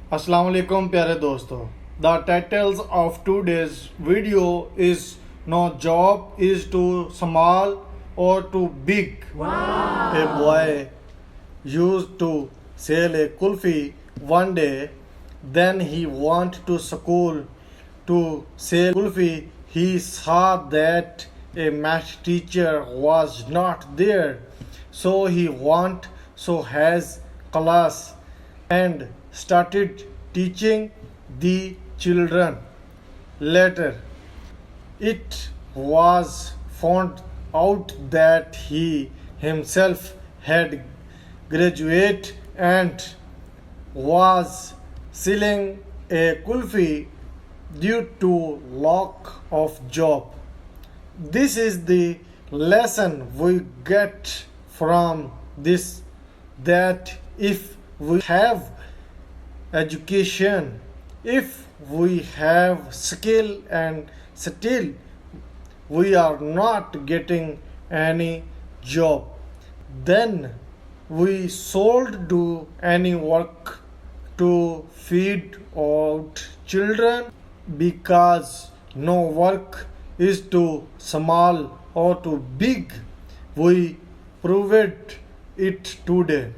Assalamu alaikum प्यारे दोस्तों. The titles of today's video is no job is too small or too big. Wow. A boy used to sell a kulfi one day. Then he went to school to sell kulfi. He saw that a math teacher was not there. So he went to his class and started teaching the children. Later, it was found out that he himself had graduated and was selling a kulfi due to lack of job. This is the lesson we get from this, that if we have education, if we have skill and still we are not getting any job, then we should do any work to feed out children, because no work is too small or too big. We proved it today.